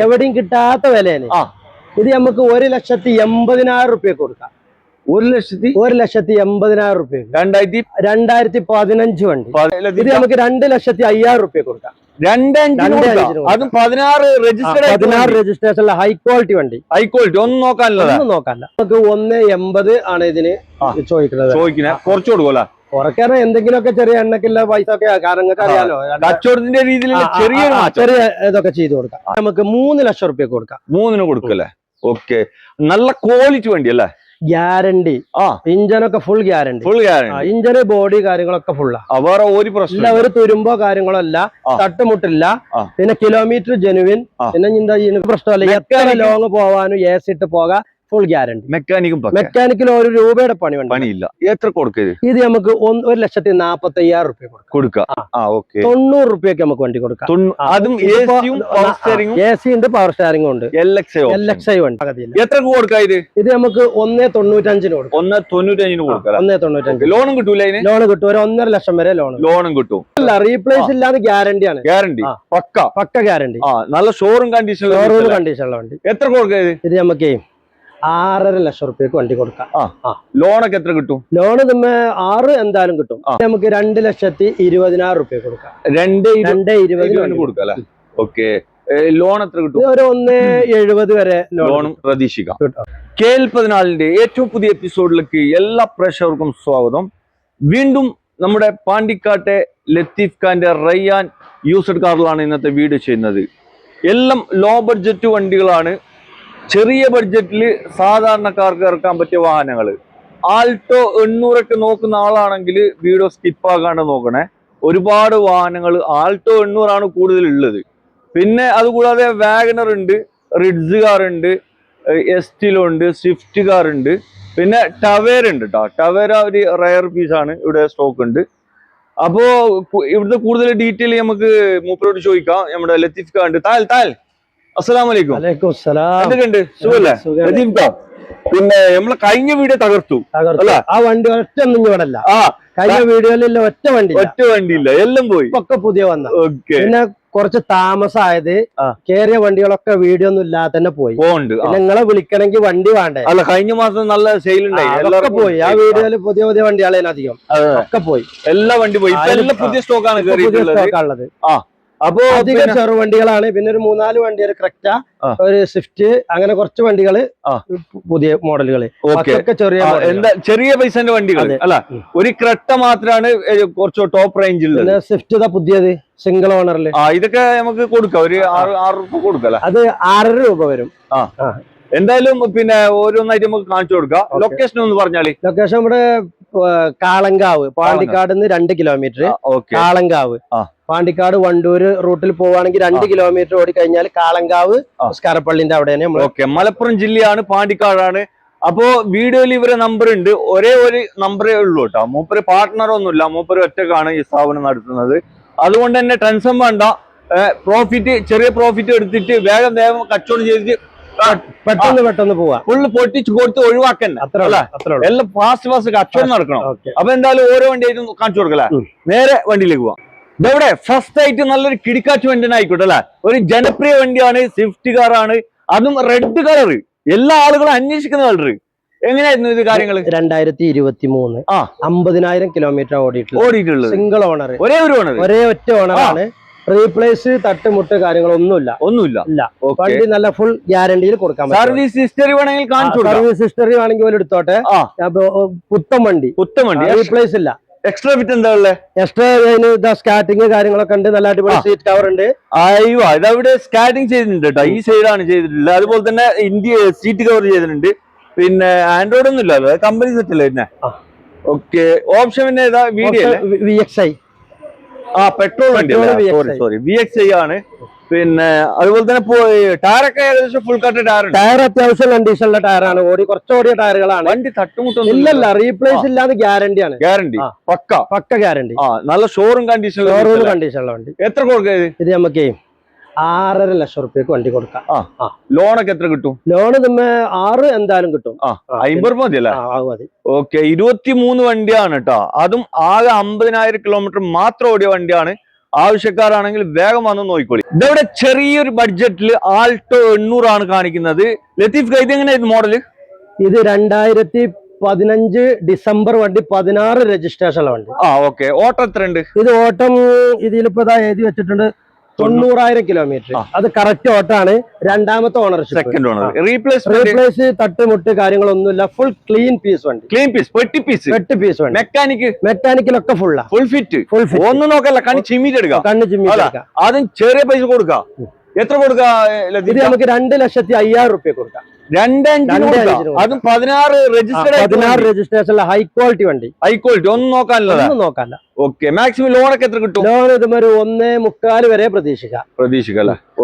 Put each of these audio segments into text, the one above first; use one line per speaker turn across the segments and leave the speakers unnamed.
എവിടെയും കിട്ടാത്ത വിലയാണ്. ഇത് നമുക്ക് 1,80,000 റുപ്യ കൊടുക്കാം. 1,80,000 റുപ്യ 2015 വണ്ടി. ഇത് നമുക്ക് 2,05,000 റുപ്യ കൊടുക്കാം.
16
രജിസ്ട്രേഷൻ ഹൈ ക്വാളിറ്റി വണ്ടി.
ഒന്നും നോക്കാനില്ല.
നമുക്ക് 1,80 ആണ് ഇതിന് ചോദിക്കുന്നത്.
കുറച്ച് കൊടുക്കല
കുറയ്ക്കാറ് എന്തെങ്കിലുമൊക്കെ ചെറിയ എണ്ണക്കില്ല പൈസ ഒക്കെ നിങ്ങൾക്ക് അറിയാലോ.
കച്ചവടത്തിന്റെ രീതിയിൽ ചെറിയ
ഇതൊക്കെ ചെയ്ത് കൊടുക്കാം. നമുക്ക് 3 ലക്ഷം റുപ്യ കൊടുക്കാം.
3 കൊടുക്കല്ലേ? ഓക്കെ, നല്ല ക്വാളിറ്റി വണ്ടി അല്ലേ?
ഗ്യാരണ്ടി. ഇഞ്ചനൊക്കെ ഫുൾ ഗ്യാരണ്ടി. ഇഞ്ചന് ബോഡി കാര്യങ്ങളൊക്കെ ഫുള്ളാ.
വേറെ ഒരു പ്രശ്നം,
ഒരു തുരുമ്പോ കാര്യങ്ങളോ അല്ല, തട്ടുമുട്ടില്ല. പിന്നെ കിലോമീറ്റർ ജെനുവിൻ. പിന്നെ എന്താ പ്രശ്നമല്ല, എത്ര ലോങ് പോവാനും AC ഇട്ട് പോകാം. Full guarantee. മെക്കാനിക്കൽ 1 രൂപയുടെ പണിയില്ല.
എത്ര കൊടുക്കരുത്?
ഇത് നമുക്ക് 1,40,000 റുപ്യ കൊടുക്കാം. 90 റുപ്യക്ക് നമുക്ക് വണ്ടി കൊടുക്കാം. AC ഉണ്ട്, പവർ സ്റ്റാരിംഗ് ഉണ്ട്, LXI വണ്ടി.
എത്ര കൊടുക്കാം?
ഇത് നമുക്ക് 1,95 കൊടുക്കാം.
1,95 ലോണും കിട്ടൂല?
ലോൺ കിട്ടും. ഒരു 1.5 ലക്ഷം വരെ ലോണും
കിട്ടും.
റീപ്ലേസ് ഇല്ലാതെ ഗ്യാരണ്ടിയാണ്. പക്ക ഗ്യാരണ്ടി.
നല്ല ഷോറൂം
കണ്ടീഷനുള്ള വണ്ടി.
എത്ര കൊടുക്കാം?
ഇത് നമുക്ക് 6.5 ലക്ഷം റുപ്യക്ക് വണ്ടി കൊടുക്കാം.
ലോണൊക്കെ എത്ര കിട്ടും?
ലോണ് നമ്മ 6 എന്തായാലും കിട്ടും. നമുക്ക് 2,20,000 റുപ്യ കൊടുക്കാം. 2,20,000
കൊടുക്കാം. ഓക്കെ, ലോൺ എത്ര കിട്ടും?
ഒരു 1,70 വരെ
ലോണും പ്രതീക്ഷിക്കാം. KL14 ഏറ്റവും പുതിയ എപ്പിസോഡിലേക്ക് എല്ലാ പ്രേക്ഷകർക്കും സ്വാഗതം. വീണ്ടും നമ്മുടെ പാണ്ടിക്കാട്ടെ ലത്തീഫ് ഖാന്റെ റയ്യാൻ യൂസ്ഡ് കാറിലാണ് ഇന്നത്തെ വീഡിയോ ചെയ്യുന്നത്. എല്ലാം ലോ ബഡ്ജറ്റ് വണ്ടികളാണ്. ചെറിയ ബഡ്ജറ്റിൽ സാധാരണക്കാർക്ക് ഇറക്കാൻ പറ്റിയ വാഹനങ്ങൾ. ആൾട്ടോ 800 നോക്കുന്ന ആളാണെങ്കിൽ വീഡിയോ സ്കിപ്പ് ആക്കാണ്ട് നോക്കണേ. ഒരുപാട് വാഹനങ്ങൾ ആൾട്ടോ 800 കൂടുതലുള്ളത്. പിന്നെ അതുകൂടാതെ വാഗനർ ഉണ്ട്, റിഡ്സ് കാർ ഉണ്ട്, എസ്റ്റിലുണ്ട്, സ്വിഫ്റ്റ് കാർ ഉണ്ട്, പിന്നെ ടവേര ഉണ്ട് കേട്ടോ. ടവേര ഒരു റയർ പീസാണ്, ഇവിടെ സ്റ്റോക്ക് ഉണ്ട്. അപ്പോ ഇവിടുത്തെ കൂടുതൽ ഡീറ്റെയിൽ നമുക്ക് മൂപ്പരോട് ചോദിക്കാം. നമ്മുടെ ലത്തീഫ് ഖാൻ ഉണ്ട്. താൽ അസ്സലാമലൈക്കും. എന്തൊക്കെയുണ്ട്? സുഖല്ലേ ലത്തീഫ് ഖാൻ? പിന്നെ നമ്മള് കഴിഞ്ഞ വീഡിയോ തകർത്തു അല്ല?
ആ വണ്ടി ഒറ്റ ഇവിടല്ല. കഴിഞ്ഞ വീഡിയോയിലുള്ള ഒറ്റ
വണ്ടിയില്ല, എല്ലാം പോയി.
ഒക്കെ പുതിയ വന്ന. പിന്നെ കുറച്ച് താമസമായത്, കേറിയ വണ്ടികളൊക്കെ വീഡിയോ ഒന്നും ഇല്ലാതെ തന്നെ പോയി. നിങ്ങളെ വിളിക്കണമെങ്കിൽ വണ്ടി വേണ്ടേ?
അല്ല, കഴിഞ്ഞ മാസം നല്ല സെയിൽ ഉണ്ടായി.
പോയി. ആ വീഡിയോയില് പുതിയ വണ്ടികളെ അധികം ഒക്കെ പോയി.
എല്ലാ വണ്ടി പോയി. പുതിയ സ്റ്റോക്കാണ്
ഉള്ളത്. അപ്പോ അധികം ചെറു വണ്ടികളാണ്. പിന്നെ ഒരു 3-4 വണ്ടി, ഒരു ക്രെറ്റ, ഒരു സ്വിഫ്റ്റ്, അങ്ങനെ കുറച്ച് വണ്ടികള് പുതിയ മോഡലുകള്.
ചെറിയ പൈസന്റെ വണ്ടികൾ അല്ല, ഒരു ക്രെറ്റ മാത്രമാണ് കുറച്ച് ടോപ്പ് റേഞ്ചിൽ.
സ്വിഫ്റ്റ് പുതിയത് സിംഗിൾ ഓണറിൽ.
ഇതൊക്കെ നമുക്ക് കൊടുക്കാം. ഒരു 6 രൂപ കൊടുക്കാം.
അത് 6.5 രൂപ വരും.
എന്തായാലും പിന്നെ ഓരോന്നായിട്ട് നമുക്ക് കാണിച്ചു കൊടുക്കാം. ലൊക്കേഷൻ ഒന്ന് പറഞ്ഞാല്.
ലൊക്കേഷൻ ഇവിടെ കാളങ്കാവ്, പാണ്ടിക്കാട് 2 കിലോമീറ്റർ. കാളങ്കാവ്, പാണ്ടിക്കാട് വണ്ടൂര് റൂട്ടിൽ പോവാണെങ്കിൽ 2 കിലോമീറ്റർ ഓടി കഴിഞ്ഞാൽ കാളങ്കാവ് സ്കാരപ്പള്ളിന്റെ അവിടെയാണ്.
മലപ്പുറം ജില്ലയാണ്, പാണ്ടിക്കാടാണ്. അപ്പോ വീഡിയോയിൽ ഇവരെ നമ്പർ ഉണ്ട്. ഒരേ ഒരു നമ്പറേ ഉള്ളൂ കേട്ടോ. മൂപ്പര് പാർട്ട്ണറൊന്നുമില്ല, മൂപ്പര് ഒറ്റക്കാണ് ഈ സ്ഥാപനം നടത്തുന്നത്. അതുകൊണ്ട് തന്നെ ടെൻഷൻ വേണ്ട. ചെറിയ പ്രോഫിറ്റ് എടുത്തിട്ട് വേഗം കച്ചവടം ചെയ്തിട്ട്
പെട്ടെന്ന് പോവാ.
ഫുള്ള് പൊട്ടിച്ച് കൊടുത്ത് ഒഴിവാക്കണ്ട. എല്ലാം ഫാസ്റ്റ് കച്ചവടം നടക്കണം. അപ്പൊ എന്തായാലും ഓരോ വണ്ടിയായിട്ടും കാണിച്ചു കൊടുക്കല. നേരെ വണ്ടിയിലേക്ക് പോവാം. ഇതവിടെ ഫസ്റ്റ് ആയിട്ട് നല്ലൊരു കിടിക്കാറ്റ് വണ്ടി ആയിക്കോട്ടെ അല്ലെ? ഒരു ജനപ്രിയ വണ്ടിയാണ്, സ്വിഫ്റ്റ് കാറാണ്, അതും റെഡ് കളർ. എല്ലാ ആളുകളും അന്വേഷിക്കുന്ന കളർ. എങ്ങനെയായിരുന്നു ഇത് കാര്യങ്ങൾ?
2023 50,000 കിലോമീറ്റർ ഓടിയിട്ടുള്ളത്. സിംഗിൾ ഓണർ, ഒരേ ഒറ്റ ഓണറാണ്. റീപ്ലേസ്, തട്ടുമുട്ട് കാര്യങ്ങളൊന്നുമില്ല. വണ്ടി നല്ല ഫുൾ ഗ്യാരണ്ടിയിൽ കൊടുക്കാൻ പറ്റും.
സർവീസ് ഹിസ്റ്ററി വേണമെങ്കിൽ കാണിച്ചു.
സർവീസ് ഹിസ്റ്ററി വേണമെങ്കിൽ പോലും എടുത്തോട്ടെ. പുത്തൻ വണ്ടി റീപ്ലേസ് ഇല്ല.
എക്സ്ട്രാ ഫിറ്റ് എന്താ ഉള്ളത്?
എക്സ്ട്രാ സ്കാറ്റിംഗ് കാര്യങ്ങളൊക്കെ ഉണ്ട്. നല്ല അടിപൊളി സീറ്റ് കവർ ഉണ്ട്.
ഇതവിടെ സ്കാറ്റിംഗ് ചെയ്തിട്ടുണ്ട് കേട്ടോ. ഈ സൈഡാണ് ചെയ്തിട്ടുള്ളത്. അതുപോലെ തന്നെ സീറ്റ് കവർ ചെയ്തിട്ടുണ്ട്. പിന്നെ ആൻഡ്രോയിഡ് ഒന്നും ഇല്ലല്ലോ, കമ്പനി സെറ്റ് അല്ലേ പിന്നെ? ഓക്കെ, ഓപ്ഷൻ പിന്നെ ഏതാ?
VXI.
പെട്രോൾ വണ്ടി, സോറി VXI ആണ്. പിന്നെ അതുപോലെ തന്നെ ടയറൊക്കെ ഏകദേശം ഫുൾ കട്ട്
ടയർ അത്യാവശ്യം കണ്ടീഷനുള്ള ടയറാണ്. കുറച്ചോടിയ ടയറുകളാണ്.
വണ്ടി തട്ടുമുട്ടൊന്നും
ഇല്ലല്ല, റീപ്ലേസ് ഇല്ലാതെ ഗ്യാരണ്ടിയാണ്. പക്ക ഗ്യാരണ്ടി.
നല്ല ഷോറൂം കണ്ടീഷനുള്ള
വണ്ടി.
എത്ര കൊടുക്കുക?
ഇത് നമുക്ക് 6.5 ലക്ഷം റുപ്യക്ക് വണ്ടി കൊടുക്കാം.
ലോണൊക്കെ എത്ര കിട്ടും?
ലോണ് 6 എന്തായാലും കിട്ടും.
50 മതി അല്ലേ? ഓക്കെ, 23 വണ്ടിയാണ് കേട്ടോ. അതും ആകെ 50,000 കിലോമീറ്റർ മാത്രം ഓടിയ വണ്ടിയാണ്. ആവശ്യക്കാരാണെങ്കിൽ വേഗം വന്ന് നോക്കിക്കോളി. ഇതവിടെ ചെറിയൊരു ബഡ്ജറ്റിൽ ആൾട്ടോ 800 ആണ് കാണിക്കുന്നത്. ലത്തീഫ് ഇത് എങ്ങനെയായിരുന്നു മോഡല്?
ഇത് 2015 ഡിസംബർ വണ്ടി, 16 രജിസ്ട്രേഷൻ വണ്ടി.
ഓക്കെ. ഓട്ടം എത്ര ഉണ്ട്?
ഇത് ഓട്ടം ഇതിലിപ്പോ എഴുതി വെച്ചിട്ടുണ്ട് 90,000 കിലോമീറ്റർ. അത് കറക്റ്റ് ഓട്ടാണ്. രണ്ടാമത്തെ ഓണർഷിപ്പ്,
സെക്കൻഡ് ഓണർ.
റീപ്ലേസ് തട്ടുമുട്ട് കാര്യങ്ങളൊന്നുമില്ല. ഫുൾ ക്ലീൻ പീസ് വണ്ടി.
ക്ലീൻ പീസ്, പെട്ടി പീസ് വണ്ടി.
മെക്കാനിക്കലൊക്കെ ഫുള്ളാ,
ഫുൾ ഫിറ്റ്. ഒന്നും നോക്കല്ല, കണ്ണ് ചിമ്മിട്ട് എടുക്കാം. ആദ്യം ചെറിയ പൈസ കൊടുക്കാം. എത്ര കൊടുക്കാം?
ഇത് നമുക്ക് 2,05,000 റുപ്യ കൊടുക്കാം.
2,500. അതും 16
രജിസ്ട്രേഷൻ ഹൈ ക്വാളിറ്റി വണ്ടി.
ഹൈ ക്വാളിറ്റി, ഒന്നും നോക്കാനില്ല. ഓക്കെ. മാക്സിമം ലോണൊക്കെ എത്ര കിട്ടും?
ലോൺ ഇതുമാതിരി 1.25 വരെ പ്രതീക്ഷിക്കാം.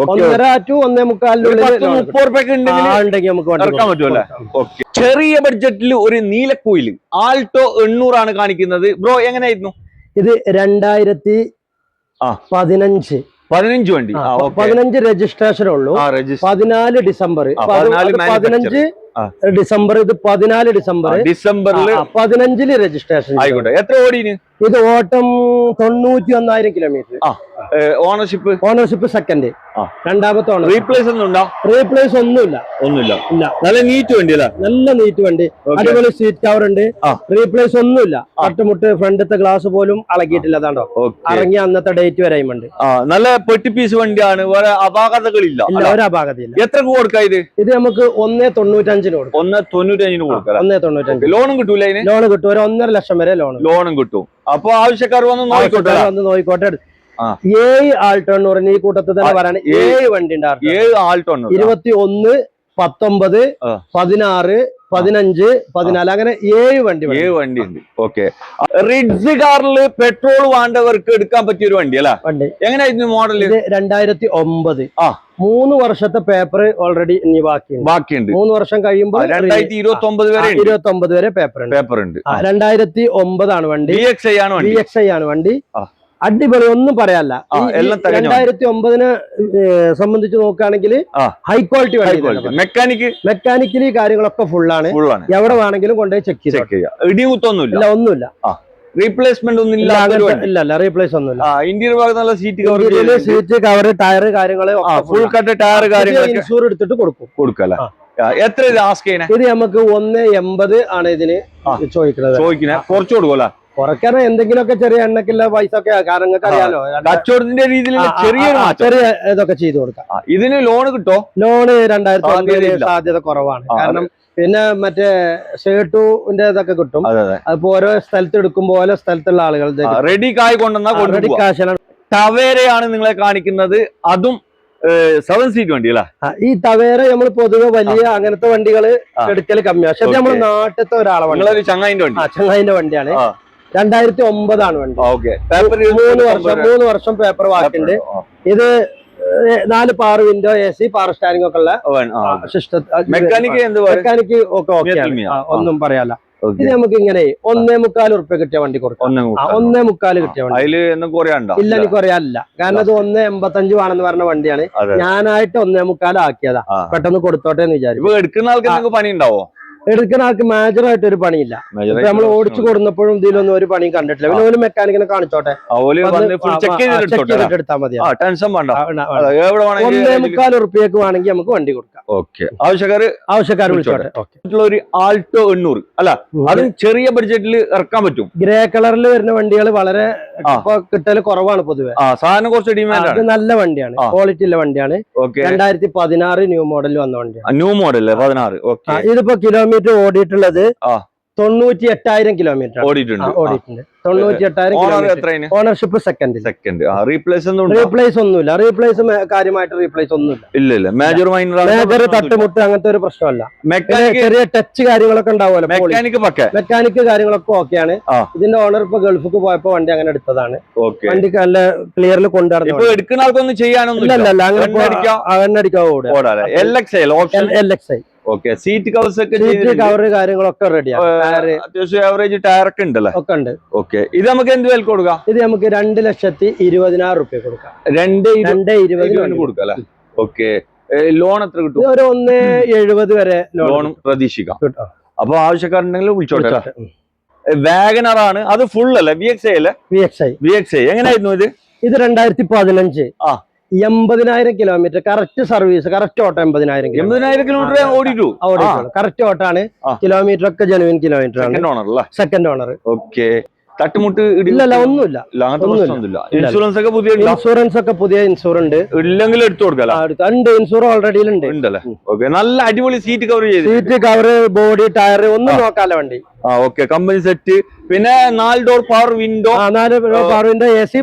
1.5
to 1.25
ഉണ്ടെങ്കിൽ നമുക്ക് ഇറക്കാൻ പറ്റുമല്ലേ? ഓക്കെ. ചെറിയ ബഡ്ജറ്റിൽ ഒരു നീലക്കുയിൽ ആൾട്ടോ 800 ആണ് കാണിക്കുന്നത്. ബ്രോ എങ്ങനെയായിരുന്നു
ഇത്? 2015
വണ്ടി.
15 രജിസ്ട്രേഷൻ ഉള്ളൂ. 14 ഡിസംബർ. 15 ഡിസംബർ. ഇത് 14 ഡിസംബറിൽ 15 രജിസ്ട്രേഷൻ.
ആയിക്കോട്ടെ. എത്ര ഓടിന്?
ഇത് ഓട്ടം 91,000 കിലോമീറ്റർ. ഓണർഷിപ്പ് സെക്കൻഡ്, രണ്ടാമത്തെ ഓണർ.
റീപ്ലേസ്
ഒന്നുമില്ല.
നല്ല നീറ്റ് വണ്ടി അല്ലേ?
നല്ല നീറ്റ് വണ്ടി, അടിപൊളി സീറ്റ് കവർ ഉണ്ട്. റീപ്ലേസ് ഒന്നുമില്ല. തട്ടുമുട്ട് ഫ്രണ്ടത്തെ ഗ്ലാസ് പോലും അളകിയിട്ടില്ല. അതാണ്ടോ ഇറങ്ങിയ അന്നത്തെ ഡേറ്റ് വരെയുമുണ്ട്.
നല്ല പെട്ടി പീസ് വണ്ടിയാണ്. വേറെ അപാകതകളില്ല,
ഒരു അപാകതയില്ല.
എത്ര കൊടുക്കാം ഇത്?
ഇത് നമുക്ക് 1.95 കൊടുക്കാം.
1.95 കൊടുക്കാം.
1.95.
ലോണും കിട്ടൂല?
ലോൺ കിട്ടും. ഒരു 1.5 ലക്ഷം വരെ ലോണും
കിട്ടും. അപ്പൊ ആവശ്യക്കാർ വന്ന് നോക്കിക്കോട്ടെ.
7 ആൾട്ടോ എന്ന് പറഞ്ഞ ഈ കൂട്ടത്തിൽ തന്നെ പറയാണ്. 7 വണ്ടി ഉണ്ടായിരുന്നു.
7 ആൾട്ടോ.
21, 19, 16, 15, 14 അങ്ങനെ 7 വണ്ടി
ഉണ്ട്. ഓക്കെ. റിഡ്സ് കാറിൽ പെട്രോൾ വേണ്ടവർക്ക് എടുക്കാൻ പറ്റിയ ഒരു വണ്ടി അല്ല? എങ്ങനെയായിരുന്നു മോഡൽ?
2009. 3 വർഷത്തെ പേപ്പർ ഓൾറെഡി ഇനി ബാക്കിയുണ്ട്. 3 വർഷം കഴിയുമ്പോൾ 2029 വരെ പേപ്പർ ഉണ്ട്. 2009 ആണ് വണ്ടി. VXI ആണ് വണ്ടി. അടിപൊളി, ഒന്നും പറയാല്ല. 2009 സംബന്ധിച്ച് നോക്കുകയാണെങ്കിൽ ഹൈ ക്വാളിറ്റി വണ്ടി. മെക്കാനിക്കലി കാര്യങ്ങളൊക്കെ ഫുള്ളാണ്. എവിടെ വേണമെങ്കിലും കൊണ്ടുപോയി ചെക്ക് ചെയ്യാം. ഒന്നുമില്ല.
റീപ്ലേസ്മെന്റ്
ഇല്ല. റീപ്ലേസ് ഒന്നുമില്ല.
ഇന്റീരിയർ ഭാഗത്ത് നല്ല
സീറ്റ് കവർ, ടയർ കാര്യങ്ങള്
ഫുൾ കട്ട് ടയർ കാര്യങ്ങൾ
ഇൻഷൂർ എടുത്തിട്ട് കൊടുക്കും.
എത്ര ഇത് ആസ്ക് ചെയ്യണേ?
ഇത് നമുക്ക് 1.80 ആണ് ഇതിന് ചോദിക്കുന്നത്.
കുറച്ച് കൊടുക്കുമല്ലോ.
കുറയ്ക്കാൻ എന്തെങ്കിലുമൊക്കെ ചെറിയ എണ്ണക്കില്ല പൈസ ഒക്കെ. കാരണം നിങ്ങൾക്ക് അറിയാലോ,
കച്ചവടത്തിന്റെ രീതിയിൽ
ചെറിയ ഇതൊക്കെ ചെയ്തു കൊടുക്കാം.
ഇതിന് ലോൺ കിട്ടോ?
ലോണ് 2009 സാധ്യത കുറവാണ്. കാരണം പിന്നെ മറ്റേ ഷേർട്ടുവിന്റെ ഇതൊക്കെ കിട്ടും. അതിപ്പോ ഓരോ സ്ഥലത്ത് എടുക്കുമ്പോ ഓരോ സ്ഥലത്തുള്ള ആളുകൾ
റെഡി കായ് കൊണ്ടുവന്ന
കാശാണ്.
ടവേരയാണ് നിങ്ങളെ കാണിക്കുന്നത്. അതും 7 സീറ്റ് വണ്ടി അല്ല?
ഈ തവേര നമ്മൾ പൊതുവെ വലിയ അങ്ങനത്തെ വണ്ടികൾ എടുക്കൽ കമ്മിയാണ്. പക്ഷെ നമ്മള് നാട്ടിലത്തെ ഒരാളെ വണ്ടി, ചങ്ങായിന്റെ വണ്ടിയാണ്. 2009 ആണ് വണ്ടി. 3 വർഷം പേപ്പർ വാക്കുണ്ട്. ഇത് 4 പവർ വിൻഡോ, AC, പവർ സ്റ്റാരിംഗ് ഒക്കെ ഉള്ള മെക്കാനിക്ക് ഒക്കെ ഓക്കെയാണ്. ഒന്നും പറയാല്ല. ഇത് നമുക്ക് ഇങ്ങനെ 1.25 റുപ്യ കിട്ടിയ വണ്ടി കൊടുക്കാം. 1.25 കിട്ടിയ വണ്ടി ഇല്ല, എനിക്ക് പറയാനില്ല. കാരണം ഇത് 1.85 വേണമെന്ന് പറഞ്ഞ വണ്ടിയാണ്. ഞാനായിട്ട് 1.25 ആക്കിയതാ. പെട്ടെന്ന് കൊടുത്തോട്ടെ എന്ന് വിചാരിച്ചു.
എടുക്കുന്ന ആൾക്ക് പണി ഉണ്ടാവോ?
എടുക്കുന്ന ആൾക്ക് മേജറായിട്ട് ഒരു പണിയില്ല. നമ്മൾ ഓടിച്ചു കൊടുന്നപ്പോഴും ഇതിലൊന്നും ഒരു പണിയും കണ്ടിട്ടില്ല. പിന്നെ ഒരു മെക്കാനിക്കിനെ കാണിച്ചോട്ടെ, എടുത്താൽ മതി. 1.25 റുപ്യക്ക് വേണമെങ്കിൽ നമുക്ക് വണ്ടി കൊടുക്കാം. ആവശ്യക്കാർ വിളിച്ചോട്ടെ.
ഒരു ആൾട്ടോ 800 അല്ല, അത് ചെറിയ ബഡ്ജറ്റിൽ ഇറക്കാൻ പറ്റും.
ഗ്രേ കളറിൽ വരുന്ന വണ്ടികൾ വളരെ കിട്ടല് കുറവാണ് പൊതുവെ.
സാധനം കുറച്ച് ഡിമാൻഡ്.
നല്ല വണ്ടിയാണ്, ക്വാളിറ്റി ഉള്ള വണ്ടിയാണ്. 2016 ന്യൂ മോഡൽ വന്ന വണ്ടിയാണ്.
New model 16.
ഇതിപ്പോ കിലോമീറ്റർ ഓടിയിട്ടുള്ളത് 98,000 കിലോമീറ്റർ ഓടിയിട്ടുണ്ട്. 98,000 ഓണർഷിപ്പ് സെക്കൻഡ്.
റീപ്ലേസ്
ഒന്നുമില്ല. റീപ്ലേസ് കാര്യമായിട്ട് റീപ്ലേസ് ഒന്നുമില്ല.
ഇല്ല.
മേജർ തട്ടുമുട്ട് അങ്ങനത്തെ ഒരു പ്രശ്നമല്ല. ചെറിയ ടച്ച് കാര്യങ്ങളൊക്കെ ഉണ്ടാവുമല്ലോ. മെക്കാനിക്ക് കാര്യങ്ങളൊക്കെ ഓക്കെയാണ്. ഇതിന്റെ ഓണർ ഇപ്പൊ ഗൾഫിക്ക് പോയപ്പോ വണ്ടി അങ്ങനെ എടുത്തതാണ്. വണ്ടി നല്ല ക്ലിയറിൽ കൊണ്ടുവരണം.
എടുക്കുന്ന ആൾക്കൊന്നും ചെയ്യാനൊന്നും
അങ്ങനെ അടിക്കാൻ LXI.
സീറ്റ് കവേഴ്സ് ഒക്കെ,
കവർ കാര്യങ്ങളൊക്കെ റെഡിയാണ്.
അത്യാവശ്യം ആവറേജ് ടയർ ഒക്കെ ഉണ്ടല്ലോ.
ഒക്കെ ഉണ്ട്.
ഇത് നമുക്ക് എന്ത് വില കൊടുക്കാം?
ഇത് നമുക്ക് 2,20,000 റുപ്യ കൊടുക്കാം.
2,20,000 കൊടുക്കാം അല്ലെ? ലോൺ എത്ര കിട്ടും?
ഒരു 1.70 വരെ
ലോണും പ്രതീക്ഷിക്കാം. അപ്പൊ ആവശ്യക്കാരുണ്ടെങ്കിൽ വിളിച്ചോട്ടെ. വാഗനർ ആണ് അത്, ഫുൾ അല്ലേ? VXI അല്ലേ?
VXI
എങ്ങനെയായിരുന്നു ഇത്?
ഇത് 2015. 80,000 കിലോമീറ്റർ കറക്റ്റ് സർവീസ്, കറക്റ്റ് ഓട്ടം 80,000
കിലോമീറ്റർ ഓടിയിട്ടു.
കറക്റ്റ് ഓട്ടാണ്. കിലോമീറ്റർ ഒക്കെ ജെനുവിൻ കിലോമീറ്റർ ആണ്. Second owner.
ഓക്കെ. തട്ടുമുട്ട്
ഇല്ലല്ല, ഒന്നുമില്ല.
ഇൻഷുറൻസ് ഒക്കെ പുതിയ
ഇൻഷുറൻസ്
ഇല്ലെങ്കിൽ എടുത്തു കൊടുക്കാം.
ഇൻഷുർ ഓൾറെഡി ഉണ്ട്.
നല്ല അടിപൊളി സീറ്റ് കവർ ചെയ്ത്,
സീറ്റ് കവർ, ബോഡി, ടയർ ഒന്നും നോക്കാല്ല വണ്ടി.
ഓക്കെ. Company set. പിന്നെ 4 door power window,
4 power window, AC,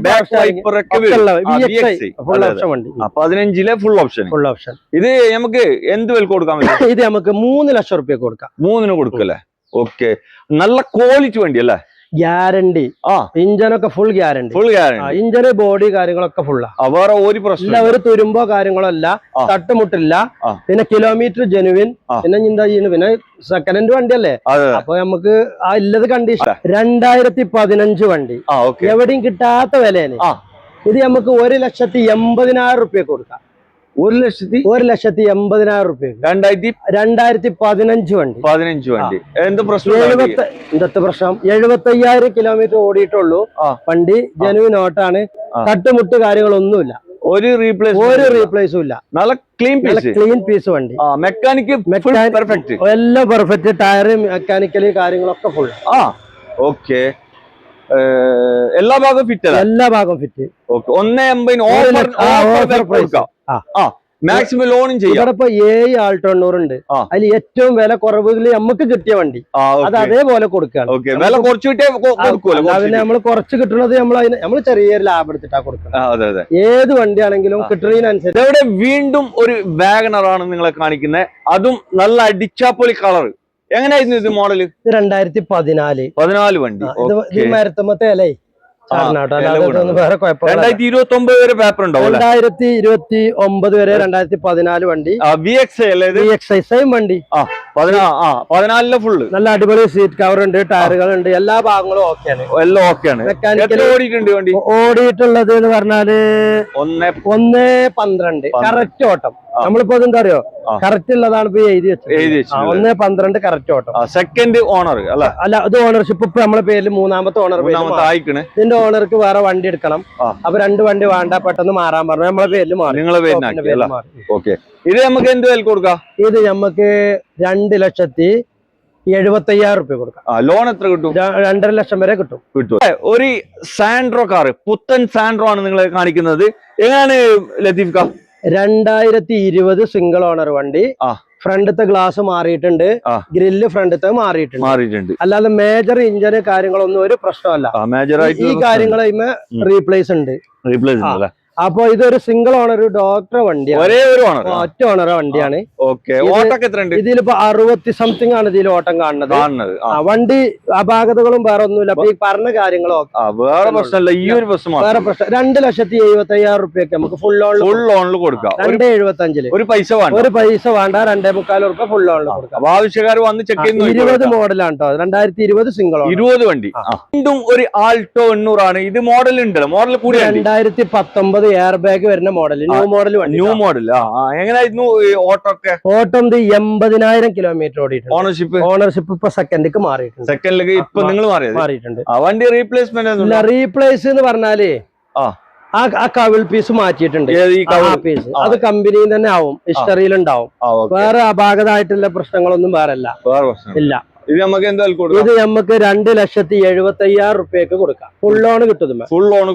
full option വണ്ടി.
15 ഫുൾ ഓപ്ഷൻ. ഇത് നമുക്ക് എന്ത് വില കൊടുക്കാൻ പറ്റും?
ഇത് നമുക്ക് 3 ലക്ഷം റുപ്യ കൊടുക്കാം.
3 കൊടുക്കല്ലേ? ഓക്കെ. നല്ല ക്വാളിറ്റി വണ്ടി അല്ലേ?
ഗ്യാരണ്ടി. ഇഞ്ചനൊക്കെ ഫുൾ ഗ്യാരണ്ടി. ഇഞ്ചന് ബോഡി കാര്യങ്ങളൊക്കെ ഫുള്ളാ.
വേറെ ഒരു പ്രശ്നം,
ഒരു തുരുമ്പോ കാര്യങ്ങളോ അല്ല, തട്ടുമുട്ടില്ല. പിന്നെ കിലോമീറ്റർ ജെനുവിൻ. പിന്നെ എന്താ ചെയ്യുന്നത്, പിന്നെ സെക്കൻഡ് ഹാൻഡ് വണ്ടിയല്ലേ, അപ്പൊ നമുക്ക് ആ ഇല്ലത് കണ്ടീഷൻ. 2015 വണ്ടി എവിടെയും കിട്ടാത്ത വിലയാണ്. ഇത് നമുക്ക് 1,80,000 റുപ്യ കൊടുക്കാം. 1,80,000 റുപ്യ. 2015 വണ്ടി.
15 വണ്ടി. എന്ത് പ്രശ്നം?
75,000 കിലോമീറ്റർ ഓടിയിട്ടുള്ളൂ വണ്ടി. ജെനുവിൻ ഓട്ടാണ്. തട്ടുമുട്ട് കാര്യങ്ങളൊന്നുമില്ല. ഒരു റീപ്ലേസും ഇല്ല.
നല്ല ക്ലീൻ
പീസ് വണ്ടി.
മെക്കാനിക്
എല്ലാം പെർഫെക്റ്റ്. ടയർ, മെക്കാനിക്കല് കാര്യങ്ങളൊക്കെ ഫുൾ.
ഓക്കെ. എല്ലാ ഭാഗവും ഫിറ്റ്.
ഫിറ്റ്.
1,80,000 മാക്സിമം ലോണും ചെയ്യാം.
ഇവിടെ ഇപ്പൊ 7 ആൾട്ടോണ്ണൂറ് ഉണ്ട്. അതിൽ ഏറ്റവും വില കുറവിൽ നമുക്ക് കിട്ടിയ വണ്ടി അത് അതേപോലെ കൊടുക്കുകയാണ്. പിന്നെ നമ്മൾ കുറച്ച് കിട്ടുന്നത് നമ്മൾ ചെറിയൊരു ലാഭം എടുത്തിട്ടാ കൊടുക്കുന്നത്. ഏത് വണ്ടിയാണെങ്കിലും കിട്ടുന്നതിനനുസരിച്ച്.
ഇവിടെ വീണ്ടും ഒരു വാഗണറാണ് നിങ്ങളെ കാണിക്കുന്നത്. അതും നല്ല അടിച്ചാപ്പൊളി കളർ. എങ്ങനെയായിരുന്നു ഇത് മോഡല്?
2014
വണ്ടി.
മരത്തമ്മത്തെ അല്ലേ?
2029 വരെ പേപ്പർ ഉണ്ടാവും.
2029 വരെ 2014 വണ്ടി. സെയിം വണ്ടി.
14 ഫുള്ള്
നല്ല അടിപൊളി സീറ്റ് കവർ ഉണ്ട്, ടയറുകൾ ഉണ്ട്, എല്ലാ ഭാഗങ്ങളും ഓക്കെയാണ്.
എല്ലാം ഓക്കെയാണ്. മെക്കാനിക്കൽ ഓടിയിട്ടുണ്ട് വണ്ടി.
ഓടിയിട്ടുള്ളത് എന്ന് പറഞ്ഞാല് 1,12 കറക്റ്റ് ഓട്ടം. നമ്മളിപ്പോ എന്താ അറിയോ, കറക്റ്റ് ഉള്ളതാണ് ഇപ്പൊ എഴുതി വെച്ചത്. 1,12 കറക്റ്റ് ഓട്ടം.
സെക്കൻഡ് ഓണർ
അല്ല, ഇത് ഓണർഷിപ്പ് ഇപ്പൊ നമ്മളെ പേരിൽ 3ാമത്തെ ഓണർ. ഇതിന്റെ ഓണർക്ക് വേറെ വണ്ടി എടുക്കണം. അപ്പൊ 2 വണ്ടി വേണ്ട, പെട്ടെന്ന് മാറാൻ പറഞ്ഞു. നമ്മളെ പേരിൽ മാറി.
നിങ്ങളെ പേരിൽ. ഇത് നമുക്ക് എന്ത് വില കൊടുക്കാം?
ഇത് നമുക്ക് 2,70,000 റുപ്യ കൊടുക്കാം.
ലോൺ എത്ര കിട്ടും?
2.5 ലക്ഷം വരെ കിട്ടും.
ഒരു സാൻഡ്രോ കാർ, പുത്തൻ സാൻഡ്രോ ആണ് നിങ്ങളെ കാണിക്കുന്നത്. എങ്ങനെയാണ് ലത്തീഫ് കാ?
2020 സിംഗിൾ ഓണർ വണ്ടി. ഫ്രണ്ടത്തെ ഗ്ലാസ് മാറിയിട്ടുണ്ട്, ഗ്രില്ല് ഫ്രണ്ടത്തെ മാറിയിട്ടുണ്ട്. അല്ലാതെ മേജർ ഇഞ്ചിന് കാര്യങ്ങളൊന്നും ഒരു പ്രശ്നമല്ല. ഈ കാര്യങ്ങൾ റീപ്ലേസ് ഉണ്ട്. അപ്പൊ ഇതൊരു സിംഗിൾ ഓണർ ഡോക്ടർ വണ്ടിയാണ്. ഒറ്റ ഓണർ വണ്ടിയാണ്. ഇതിലിപ്പോ 60 സംതിങ് ആണ് ഇതിൽ ഓട്ടം കാണുന്നത്. വണ്ടി അപാകതകളും വേറെ ഒന്നുമില്ല. അപ്പൊ ഈ പറഞ്ഞ കാര്യങ്ങളോ
വേറെ പ്രശ്നമല്ല. ഈ ഒരു പ്രശ്നം,
വേറെ പ്രശ്നം. 2,70,000 റുപ്യക്ക് നമുക്ക് ഫുൾ ലോണിൽ
കൊടുക്കാം.
2,75
ഒരു പൈസ വേണ്ട.
2,45 റുപ്യ ഫുൾ ലോണിൽ കൊടുക്കാം.
ആവശ്യക്കാർ വന്ന് ചെക്ക് ചെയ്യുന്നു.
20 മോഡലാണ് കേട്ടോ. 2020 സിംഗിൾ
20 വണ്ടി. വീണ്ടും ഒരു ആൾട്ടോ 800 ആണ്. ഇത് മോഡൽ ഉണ്ടല്ലോ, മോഡൽ കൂടി
2019 എയർ ബാഗ് വരുന്ന മോഡൽ, ന്യൂ മോഡൽ.
എങ്ങനെയായിരുന്നു ഓട്ടോ ഒക്കെ?
ഓട്ടം 80,000 കിലോമീറ്റർ ഓടിയിട്ടുണ്ട്. ഓണർഷിപ്പ് ഇപ്പൊ സെക്കൻഡിലേക്ക് മാറിയിട്ടുണ്ട്.
സെക്കൻഡിലേക്ക് ഇപ്പൊ നിങ്ങൾ മാറിയിട്ടുണ്ട്. വണ്ടി റീപ്ലേസ്മെന്റ്
റീപ്ലേസ് എന്ന് പറഞ്ഞാല് ആ കവിൾ പീസ് മാറ്റിയിട്ടുണ്ട്. പീസ് അത് കമ്പനിയിൽ തന്നെ ആവും, ഹിസ്റ്ററിയിൽ ഉണ്ടാവും. വേറെ അപാകതമായിട്ടുള്ള പ്രശ്നങ്ങളൊന്നും വേറെ ഇല്ല.
ഇത് നമുക്ക് എന്താ?
ഇത് നമുക്ക് 2,70,000 റുപ്യക്ക് കൊടുക്കാം. ഫുൾ ലോൺ കിട്ടും. ഫുൾ ലോൺ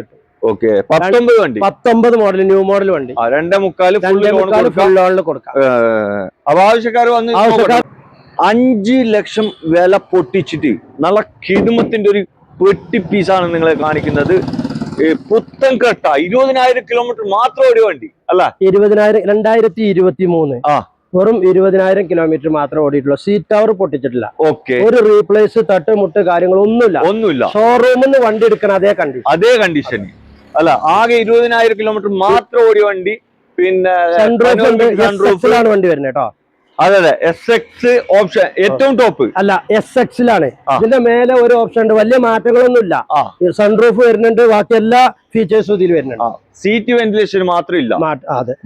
കിട്ടും. 19 മോഡൽ, ന്യൂ മോഡൽ വണ്ടി.
2.25
ഫുൾ ലോണിൽ കൊടുക്കാം.
അപ്പൊ ആവശ്യക്കാർ വന്ന് 5 ലക്ഷം വില പൊട്ടിച്ചിട്ട് നല്ല കിടുമത്തിന്റെ ഒരു പെട്ടി പീസാണ് നിങ്ങളെ കാണിക്കുന്നത്. പുത്തൻ കട്ട 20,000 കിലോമീറ്റർ മാത്രം ഒരു വണ്ടി അല്ല?
2023 വെറും 20,000 കിലോമീറ്റർ മാത്രം ഓടിയിട്ടുള്ളൂ. Seat tower പൊട്ടിച്ചിട്ടില്ല. ഒരു റീപ്ലേസ്, തട്ടുമുട്ട് കാര്യങ്ങളൊന്നുമില്ല. ഷോറൂമിൽ നിന്ന് വണ്ടി എടുക്കണം അതേ കണ്ടീഷൻ
അല്ല. ആകെ 20,000 കിലോമീറ്റർ മാത്രം ഓടിയ വണ്ടി. പിന്നെ
വണ്ടി വരുന്നത് കേട്ടോ.
അതെ, SX ഓപ്ഷൻ ഏറ്റവും ടോപ്പ്
അല്ല, SX-ലാണ്. ഇതിന്റെ മേലെ ഒരു ഓപ്ഷൻ ഉണ്ട്, വലിയ മാറ്റങ്ങളൊന്നുമില്ല. സൺറൂഫ് വരുന്നുണ്ട്, ബാക്കി എല്ലാ ഫീച്ചേഴ്സും ഇതിൽ വരുന്നുണ്ട്.
സീറ്റ് വെന്റിലേഷൻ മാത്രം ഇല്ല,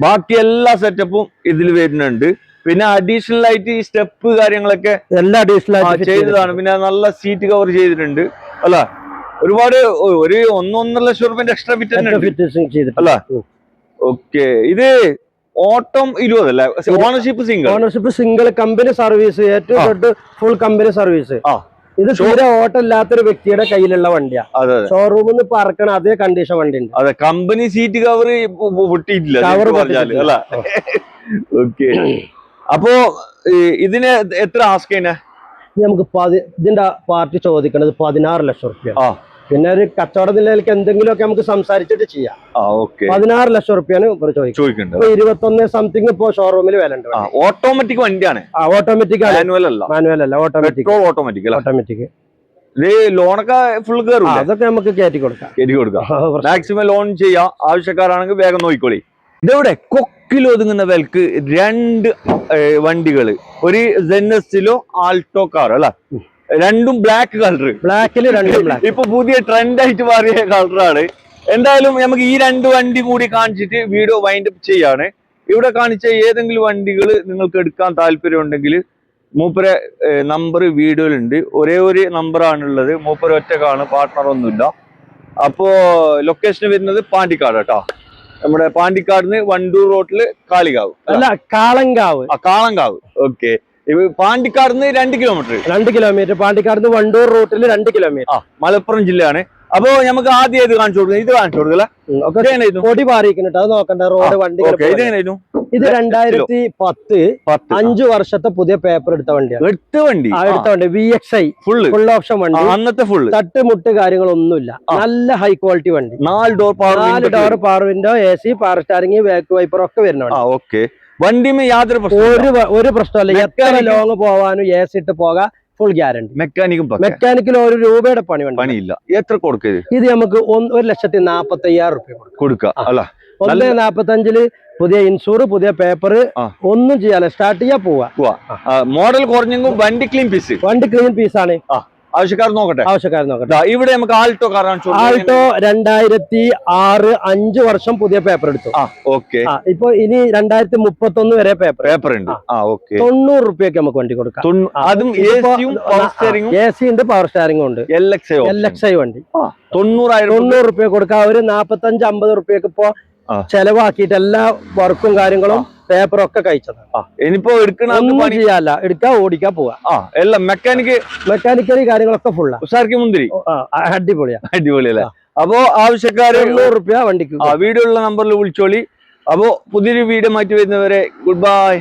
ബാക്കി എല്ലാ സെറ്റപ്പും ഇതിൽ വരുന്നുണ്ട്. പിന്നെ അഡീഷണൽ ആയിട്ട് ഈ സ്റ്റെപ്പ് കാര്യങ്ങളൊക്കെ
എല്ലാം അഡീഷണൽ
ചെയ്തതാണ്. പിന്നെ നല്ല സീറ്റ് കവർ ചെയ്തിട്ടുണ്ട് അല്ല. ഒരുപാട് ഒരു 1.5 ലക്ഷം രൂപ എക്സ്ട്രാ ഫിറ്റ് അല്ല. ഓക്കെ, ഇത് ഓട്ടം 20 അല്ലേ? ഓണർഷിപ്പ്
സിംഗിൾ കമ്പനി സർവീസ്, ഏറ്റവും ഫുൾ കമ്പനി സർവീസ്. ഇത് തീരെ ഓട്ടം ഇല്ലാത്തൊരു വ്യക്തിയുടെ കയ്യിലുള്ള വണ്ടിയാ. ഷോറൂമിൽ നിന്ന് പറക്കണ അതേ കണ്ടീഷൻ വണ്ടി ഉണ്ട്.
അതെ, കമ്പനി സീറ്റ് കവർ പൊട്ടിയിട്ടില്ല. ഓക്കെ, അപ്പോ ഇതിന് എത്ര ആസ്കേനെ?
നമുക്ക് ഇതിന്റെ പാർട്ടി ചോദിക്കണത് 16 ലക്ഷം റുപ്യ. പിന്നെ ഒരു കച്ചവട നിലയിലേക്ക് എന്തെങ്കിലുമൊക്കെ നമുക്ക് സംസാരിച്ചിട്ട് ചെയ്യാം. 16 ലക്ഷം റുപ്യാണ് ചോദിക്കുന്നത്. 21 സംതിങ് ഇപ്പോ ഷോറൂമിൽ വില ഉണ്ട്.
ഓട്ടോമാറ്റിക് വണ്ടിയാണ്.
ഓട്ടോമാറ്റിക് മാനുവൽ അല്ല, ഓട്ടോമാറ്റിക്.
ഇത് ലോണൊക്കെ ഫുൾ കയറും.
അതൊക്കെ നമുക്ക് കയറ്റി കൊടുക്കാം.
മാക്സിമം ലോൺ ചെയ്യാം. ആവശ്യക്കാരാണെങ്കിൽ വേഗം നോക്കിക്കോളി. ഇതെവിടെ കൊക്കിൽ ഒതുങ്ങുന്ന വിലക്ക് 2 വണ്ടികള്, ഒരു ZS-ലോ ആൾട്ടോ കാർ അല്ല, രണ്ടും ബ്ലാക്ക് കളർ.
ബ്ലാക്കില് 2 ബ്ലാക്ക്
ഇപ്പൊ പുതിയ ട്രെൻഡ് ആയിട്ട് മാറിയ കളറാണ്. എന്തായാലും നമുക്ക് ഈ 2 വണ്ടി കൂടി കാണിച്ചിട്ട് വീഡിയോ വൈൻഡ് അപ്പ് ചെയ്യാണ്. ഇവിടെ കാണിച്ച ഏതെങ്കിലും വണ്ടികൾ നിങ്ങൾക്ക് എടുക്കാൻ താല്പര്യം ഉണ്ടെങ്കിൽ മൂപ്പരെ നമ്പർ വീഡിയോയിലുണ്ട്. ഒരേ ഒരു നമ്പറാണുള്ളത്. മൂപ്പര് ഒറ്റക്കാണ്, പാർട്ട്ണർ ഒന്നുമില്ല. അപ്പോ ലൊക്കേഷൻ വരുന്നത് പാണ്ടിക്കാട് കേട്ടോ. നമ്മുടെ പാണ്ടിക്കാടിന് വണ്ടൂർ റോഡില് കാളികാവ്
അല്ല, കാളങ്കാവ്.
കാളങ്കാവ്. ഓക്കെ, പാണ്ടിക്കാടിന് 2 കിലോമീറ്റർ. പാണ്ടിക്കാടിന്
വണ്ടൂർ റൂട്ടിൽ 2 കിലോമീറ്റർ.
മലപ്പുറം ജില്ലയാണ്. അപ്പൊ നമുക്ക് ആദ്യം ഇത് കാണിച്ചു കൊടുക്കുന്നത്. ഇത് കാണിച്ചു കൊടുക്കല്ലേ?
പൊടി പാറിക്കുന്നുണ്ട്, അത് നോക്കണ്ട. റോഡ് വണ്ടി ഇത് 2010 5 വർഷത്തെ പുതിയ പേപ്പർ എടുത്ത വണ്ടിയാണ്. എടുത്ത വണ്ടി VXI ഫുൾ ഓപ്ഷൻ വണ്ടി. അന്നത്തെ തട്ടുമുട്ട് കാര്യങ്ങളൊന്നുമില്ല. നല്ല ഹൈ ക്വാളിറ്റി വണ്ടി. 4 door power window, AC, power steering, back wiper ഒക്കെ വരുന്നുണ്ട്.
വണ്ടിമേ യാതൊരു
ഒരു പ്രശ്നമല്ല. എത്ര ലോങ് പോവാനും AC ഇട്ട് പോകാം. Full guarantee. മെക്കാനിക്കൽ 1 രൂപയുടെ പണിയില്ല.
എത്ര കൊടുക്കരുത്?
ഇത് നമുക്ക് 1,45,000 റുപ്യ
കൊടുക്കാം.
1,45,000 പുതിയ ഇൻഷൂർ, പുതിയ പേപ്പർ, ഒന്നും ചെയ്യാതെ സ്റ്റാർട്ട് ചെയ്യാൻ പോവാ.
മോഡൽ കുറഞ്ഞെങ്കിൽ വണ്ടി ക്ലീൻ
പീസ് ആണ്.
ആവശ്യക്കാർ നോക്കട്ടെ. ഇവിടെ നമുക്ക് ആൾട്ടോ കാർ.
ആൾട്ടോ 2006 5 വർഷം പുതിയ പേപ്പർ എടുത്തു. ഇപ്പൊ ഇനി 2031 വരെ പേപ്പർ ഉണ്ട്. 90 റുപ്യക്ക് നമുക്ക് വണ്ടി കൊടുക്കാം.
അതും
AC ഉണ്ട്, പവർ സ്റ്റാറിംഗ് ഉണ്ട്. LXI വണ്ടി 90 റുപ്യ കൊടുക്കാം. ഒരു 45-50 റുപ്യക്ക് ഇപ്പൊ ചെലവാക്കിയിട്ട് എല്ലാ വർക്കും കാര്യങ്ങളും പേപ്പറൊക്കെ കഴിച്ചതാണ്.
ഇനിയിപ്പോ
ചെയ്യാല്ല, എടുക്കാ ഓടിക്കാൻ പോവാ.
എല്ലാം മെക്കാനിക്കലി
കാര്യങ്ങളൊക്കെ ഫുള്ളാ.
മുന്തിരി അടിപൊളിയല്ലേ? അപ്പോ ആവശ്യക്കാര്
100 റുപ്യ വണ്ടിക്ക്.
വീഡിയോ ഉള്ള നമ്പറിൽ വിളിച്ചോളി. അപ്പോ പുതിയൊരു വീഡിയോ മാറ്റി വരുന്നവരെ ഗുഡ് ബൈ.